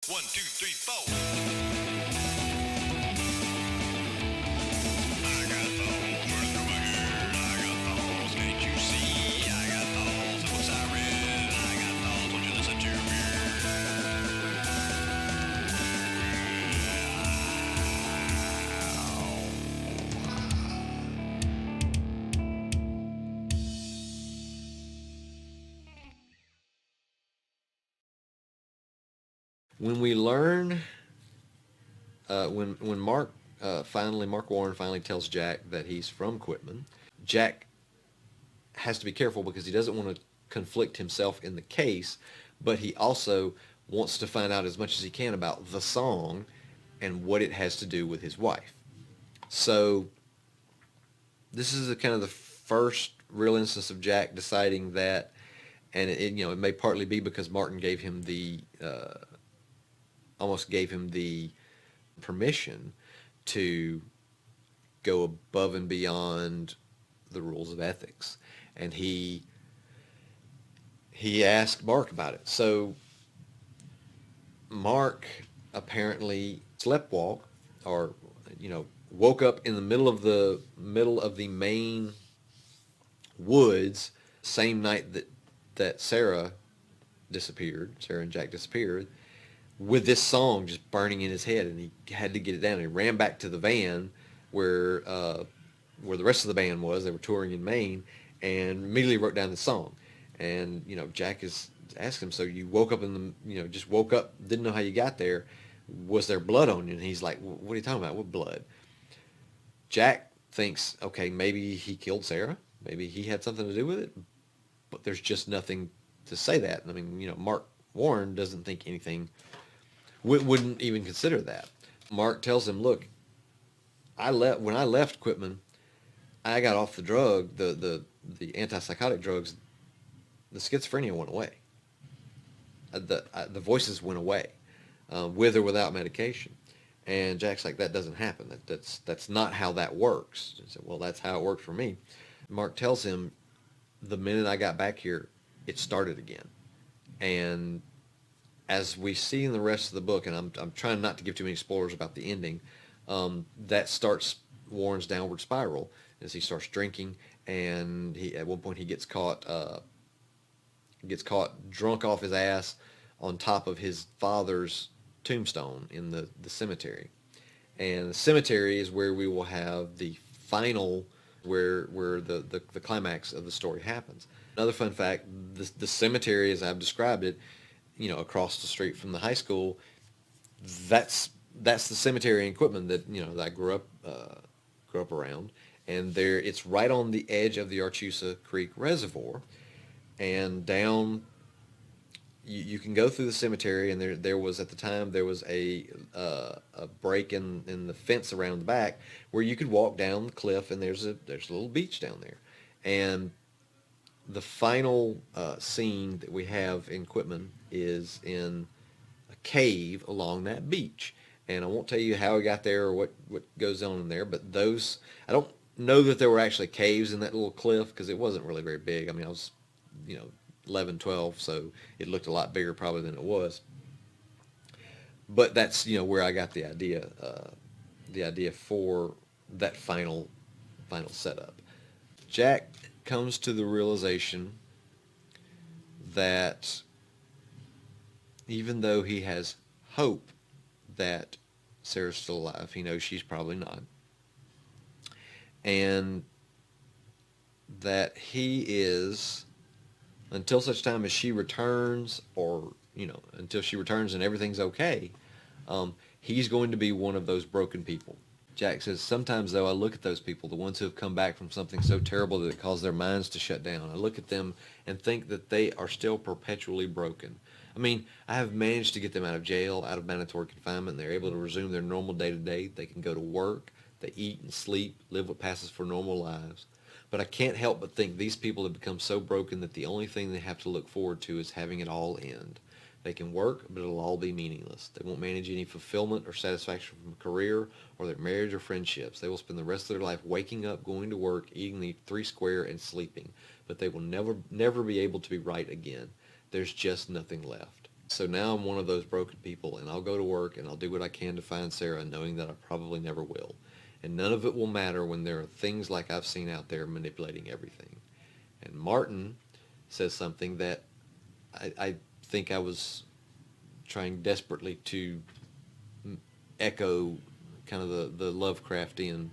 1, 2, 3, 4. I got thoughts running through my head. I got thoughts, can't you see? I got thoughts, the books I read. I got thoughts, won't you listen to me? When we learn, when Mark Warren finally tells Jack that he's from Quitman, Jack has to be careful because he doesn't want to conflict himself in the case, but he also wants to find out as much as he can about the song and what it has to do with his wife. So this is kind of the first real instance of Jack deciding that, and it may partly be because Martin gave him the almost gave him the permission to go above and beyond the rules of ethics, and he asked Mark about it. So Mark apparently sleptwalk, or woke up in the middle of the main woods, same night that Sarah and Jack disappeared, with this song just burning in his head, and he had to get it down. He ran back to the van where the rest of the band was. They were touring in Maine, and immediately wrote down the song. And Jack is asking him, so you woke up just woke up, didn't know how you got there. Was there blood on you? And he's like, what are you talking about? What blood? Jack thinks, okay, maybe he killed Sarah. Maybe he had something to do with it. But there's just nothing to say that. I mean, Mark Warren doesn't think anything, wouldn't even consider that. Mark tells him, look, when I left Quitman, I got off the drug, the antipsychotic drugs. The schizophrenia went away. The voices went away, with or without medication. And Jack's like, that doesn't happen. That's not how that works. He said, well, that's how it worked for me. Mark tells him, the minute I got back here, it started again. And as we see in the rest of the book, and I'm trying not to give too many spoilers about the ending, that starts Warren's downward spiral as he starts drinking, and at one point he gets caught drunk off his ass on top of his father's tombstone in the cemetery. And the cemetery is where we will have the final, where the climax of the story happens. Another fun fact, the cemetery, as I've described it, across the street from the high school, that's the cemetery in Quitman that I grew up around. And it's right on the edge of the Archusa Creek Reservoir, and down, you can go through the cemetery, and there was, at the time, there was a break in the fence around the back where you could walk down the cliff, and there's a little beach down there. And the final scene that we have in Quitman is in a cave along that beach. And I won't tell you how we got there or what goes on in there, but I don't know that there were actually caves in that little cliff, because it wasn't really very big. I mean, I was 11, 12, so it looked a lot bigger probably than it was. But that's where I got the idea for that final setup. Jack comes to the realization that even though he has hope that Sarah's still alive, he knows she's probably not, and that he is, until such time as she returns, or until she returns and everything's okay, he's going to be one of those broken people. Jack says, sometimes though I look at those people, the ones who have come back from something so terrible that it caused their minds to shut down, I look at them and think that they are still perpetually broken. I mean, I have managed to get them out of jail, out of mandatory confinement, and they're able to resume their normal day-to-day. They can go to work, they eat and sleep, live what passes for normal lives. But I can't help but think these people have become so broken that the only thing they have to look forward to is having it all end. They can work, but it'll all be meaningless. They won't manage any fulfillment or satisfaction from a career or their marriage or friendships. They will spend the rest of their life waking up, going to work, eating the three square, and sleeping. But they will never be able to be right again. There's just nothing left. So now I'm one of those broken people, and I'll go to work and I'll do what I can to find Sarah, knowing that I probably never will. And none of it will matter when there are things like I've seen out there manipulating everything. And Martin says something that I think I was trying desperately to echo kind of the Lovecraftian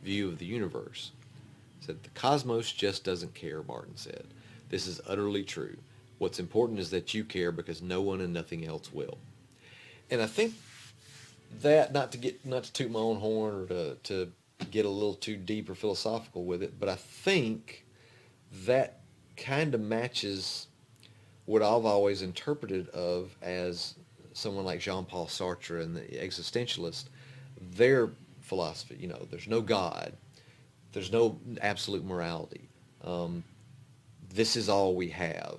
view of the universe. He said, the cosmos just doesn't care, Martin said. This is utterly true. What's important is that you care because no one and nothing else will. And I think that, not to toot my own horn or to get a little too deep or philosophical with it, but I think that kind of matches what I've always interpreted of as someone like Jean-Paul Sartre and the existentialists, their philosophy. There's no God, there's no absolute morality. This is all we have.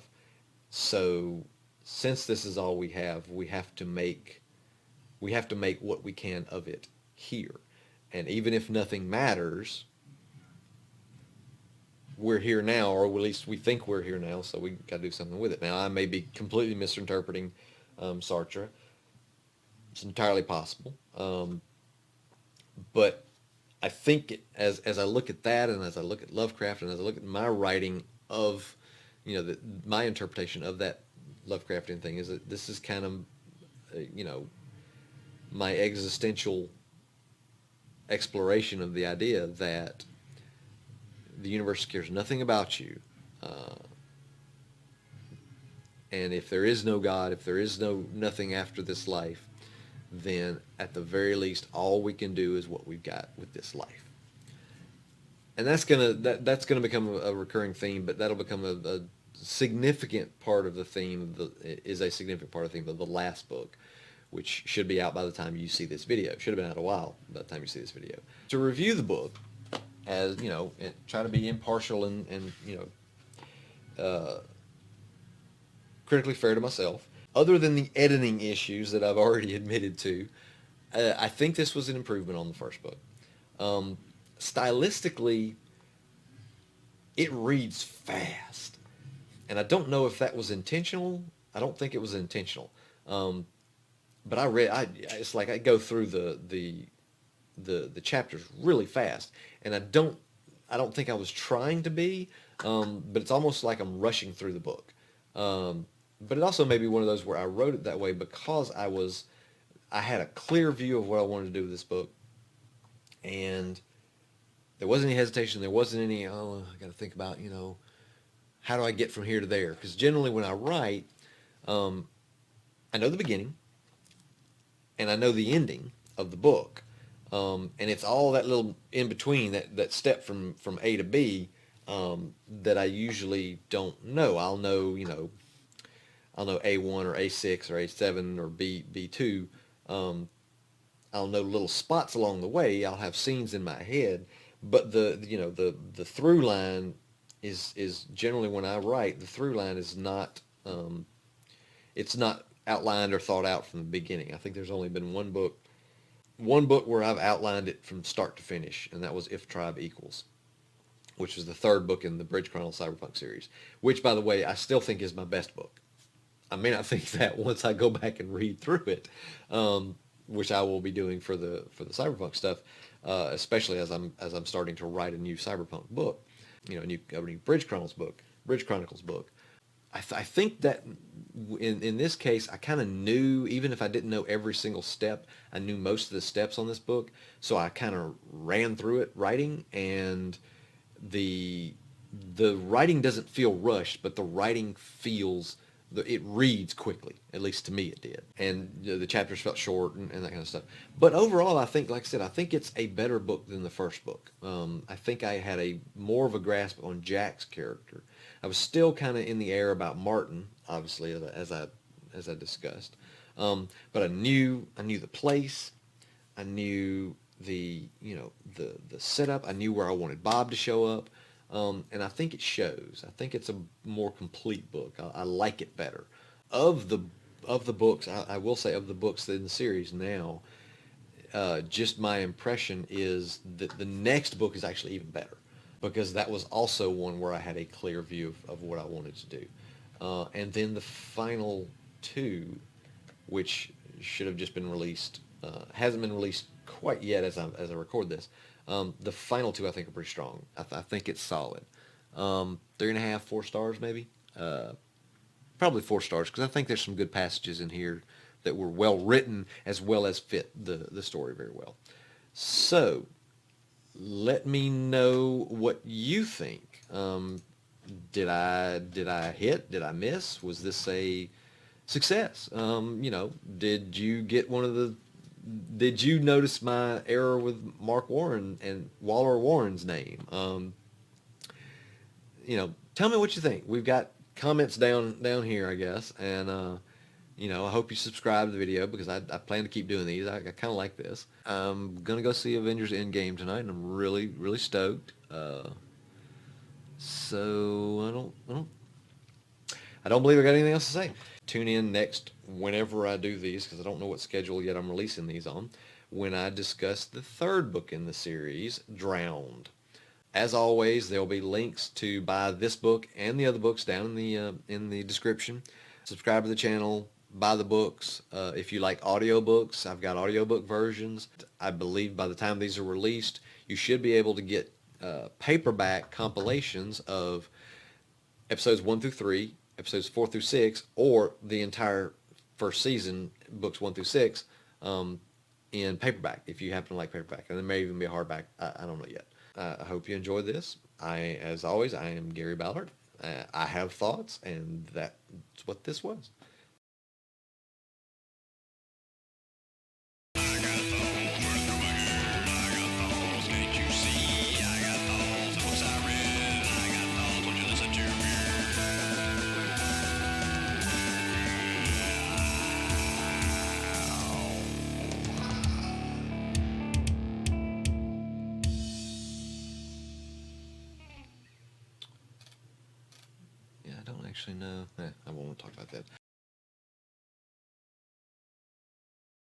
So since this is all we have, we have to make what we can of it here. And even if nothing matters, we're here now, or at least we think we're here now, so we got to do something with it. Now, I may be completely misinterpreting Sartre. It's entirely possible. But I think as I look at that, and as I look at Lovecraft, and as I look at my writing of, my interpretation of that Lovecraftian thing, is that this is kind of, my existential exploration of the idea that the universe cares nothing about you. And if there is no God, if there is nothing after this life, then at the very least, all we can do is what we've got with this life. And that's gonna become a recurring theme, but that'll become a significant part of the theme. Is a significant part of the theme of the last book, which should be out by the time you see this video. Should have been out a while by the time you see this video. To review the book, as and try to be impartial and critically fair to myself. Other than the editing issues that I've already admitted to, I think this was an improvement on the first book. Stylistically, it reads fast, and I don't know if that was intentional. I don't think it was intentional. But it's like I go through the chapters really fast, and I don't think I was trying to be, but it's almost like I'm rushing through the book. But it also may be one of those where I wrote it that way because I had a clear view of what I wanted to do with this book, and there wasn't any hesitation. There wasn't any, I got to think about, how do I get from here to there? Because generally when I write, I know the beginning, and I know the ending of the book. And it's all that little in between, that step from A to B, that I usually don't know. I'll know A1 or A6 or A7 or B2. I'll know little spots along the way. I'll have scenes in my head, but the through line is generally, when I write, the through line is not, it's not outlined or thought out from the beginning. I think there's only been one book where I've outlined it from start to finish, and that was If Tribe Equals, which was the third book in the Bridge Chronicles Cyberpunk series, which, by the way, I still think is my best book. I may not think that once I go back and read through it, which I will be doing for the Cyberpunk stuff, especially as I'm starting to write a new Cyberpunk book, a new Bridge Chronicles book. I think that in this case, I kind of knew, even if I didn't know every single step, I knew most of the steps on this book. So I kind of ran through it writing, and the writing doesn't feel rushed, but the writing it reads quickly. At least to me it did. And the chapters felt short and that kind of stuff. But overall, I think, like I said, I think it's a better book than the first book. I think I had more of a grasp on Jack's character. I was still kind of in the air about Martin, obviously, as I discussed. But I knew the place. I knew the setup. I knew where I wanted Bob to show up. And I think it shows. I think it's a more complete book. I like it better. Of the books, I will say, of the books in the series now, just my impression is that the next book is actually even better, because that was also one where I had a clear view of what I wanted to do. And then the final 2, which should have just been released, hasn't been released quite yet as I record this. The final 2 I think are pretty strong. I think it's solid. 3.5, 4 stars maybe. Probably 4 stars because I think there's some good passages in here that were well written as well as fit the story very well. So let me know what you think. Did I hit? Did I miss? Was this a success? Did you get did you notice my error with Mark Warren and Waller Warren's name? Tell me what you think. We've got comments down here, I guess, and I hope you subscribe to the video because I plan to keep doing these. I kind of like this. I'm gonna go see Avengers Endgame tonight, and I'm really, really stoked. So I don't believe I got anything else to say. Tune in next whenever I do these because I don't know what schedule yet I'm releasing these on. When I discuss the 3rd book in the series, Drowned. As always, there will be links to buy this book and the other books down in the description. Subscribe to the channel, buy the books. If you like audiobooks, I've got audiobook versions. I believe by the time these are released, you should be able to get paperback compilations of episodes 1 through 3, episodes 4 through 6, or the entire first season, books 1 through 6, in paperback, if you happen to like paperback. And there may even be a hardback. I don't know yet. I hope you enjoyed this. As always, I am Gary Ballard. I have thoughts, and that's what this was. I got thoughts running through my head. I got thoughts, can't you see? I got thoughts, books I read. I got thoughts, won't you listen to me? Yeah, I don't actually know. I won't.